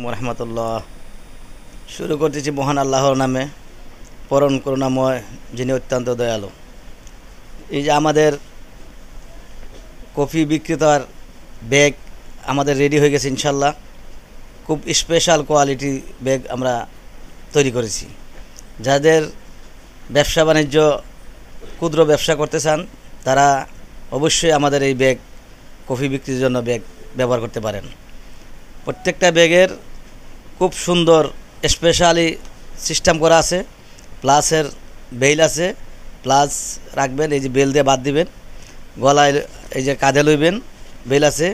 রহমতুল্লাহ। শুরু করতেছি মহান আল্লাহর নামে, পরম করুণাময়, যিনি অত্যন্ত দয়ালু। এই যে আমাদের কফি বিক্রেতার ব্যাগ আমাদের রেডি হয়ে গেছে ইনশাল্লাহ। খুব স্পেশাল কোয়ালিটি ব্যাগ আমরা তৈরি করেছি। যাদের ব্যবসা বাণিজ্য ক্ষুদ্র ব্যবসা করতে চান তারা অবশ্যই আমাদের এই ব্যাগ কফি বিক্রির জন্য ব্যাগ ব্যবহার করতে পারেন। প্রত্যেকটা ব্যাগের খুব সুন্দর স্পেশালি সিস্টেম করা আছে। প্লাসের বেল আছে, প্লাস রাখবেন, এই যে বেল দিয়ে বাদ দিবেন, গলায় এই যে কাঁধে লইবেন বেল আছে,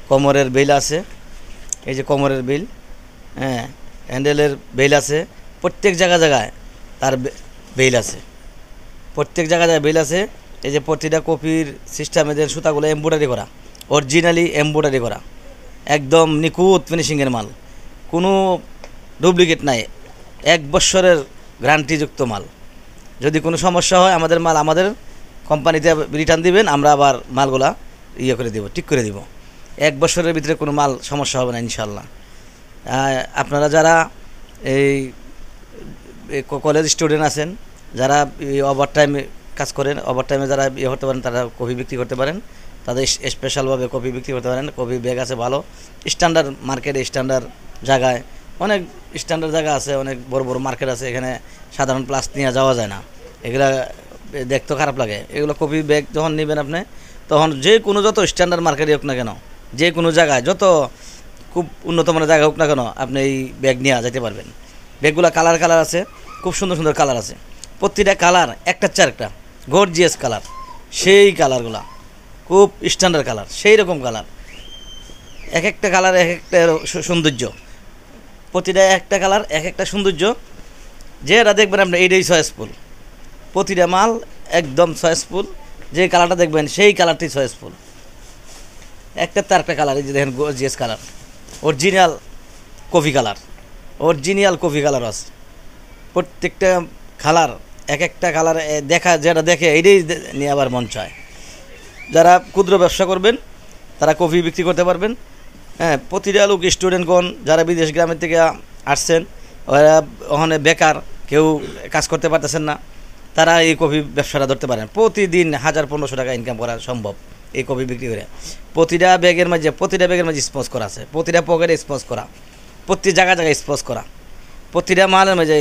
কোমরের বেল আছে, এই যে কোমরের বেল, হ্যাঁ, হ্যান্ডেলের বেল আছে, প্রত্যেক জায়গায় তার বেল আছে, প্রত্যেক জায়গায় বেল আছে। এই যে প্রতিটা কপির সিস্টেমে যে সুতাগুলো এমব্রয়ডারি করা, অরিজিনালি এমব্রয়ডারি করা, একদম নিখুঁত ফিনিশিংয়ের মাল, কোনো ডুপ্লিকেট নাই, 1 বছরের গ্যারান্টিযুক্ত মাল। যদি কোনো সমস্যা হয় আমাদের মাল আমাদের কোম্পানিতে রিটার্ন দিবেন, আমরা আবার মালগুলা করে দেব, ঠিক করে দিব। 1 বছরের ভিতরে কোনো মাল সমস্যা হবে না ইনশাল্লাহ। আপনারা যারা এই কলেজ স্টুডেন্ট আছেন, যারা ওভার টাইমে কাজ করেন, ওভার টাইমে যারা হতে পারেন, তারা কফি বিক্রি করতে পারেন, তাদের স্পেশালভাবে কফি বিক্রি করতে পারেন। কফি ব্যাগ আছে ভালো স্ট্যান্ডার্ড মার্কেটে, স্ট্যান্ডার্ড জায়গায়, অনেক স্ট্যান্ডার্ড জায়গা আছে, অনেক বড় বড় মার্কেট আছে। এখানে সাধারণ প্লাস নিয়ে যাওয়া যায় না, এগুলা দেখতেও খারাপ লাগে। এগুলো কফি ব্যাগ যখন নেবেন আপনি, তখন যে কোনো যত স্ট্যান্ডার্ড মার্কেটে হোক না কেন, যে কোনো জায়গায়, যত খুব উন্নত মানের জায়গা হোক না কেন, আপনি এই ব্যাগ নিয়ে যেতে পারবেন। ব্যাগগুলো কালার আছে, খুব সুন্দর সুন্দর কালার আছে। প্রতিটা কালার একটার চেয়ে একটা গর্জিয়াস কালার, সেই কালারগুলা খুব স্ট্যান্ডার্ড কালার, সেই রকম কালার, এক একটা কালার এক একটা সৌন্দর্য, প্রতিটা একটা কালার এক একটা সৌন্দর্য। যেটা দেখবেন আপনি এইটাই চয়েসফুল, প্রতিটা মাল একদম চয়েসফুল। যে কালারটা দেখবেন সেই কালারটি চয়েসফুল, একটার তার একটা কালার। এই যে দেখেন gorgeous colour, original coffee colour, original coffee colour আছে। প্রত্যেকটা কালার এক একটা কালার দেখা, যেটা দেখে এইটাই নিয়ে আবার মন চায়। যারা ক্ষুদ্র ব্যবসা করবেন তারা কফি বিক্রি করতে পারবেন। হ্যাঁ, প্রতিটা লোক স্টুডেন্টগণ যারা বিদেশ গ্রামের থেকে আসছেন, ওরা ওখানে বেকার, কেউ কাজ করতে পারতেছেন না, তারা এই কফি ব্যবসাটা ধরতে পারেন। প্রতিদিন 1000-1500 টাকা ইনকাম করা সম্ভব এই কফি বিক্রি করে। প্রতিটা ব্যাগের মাঝে স্পঞ্জ করা আছে, প্রতিটা পকেটে স্পঞ্জ করা, প্রতি জায়গায় স্পঞ্জ করা, প্রতিটা মালের মাঝে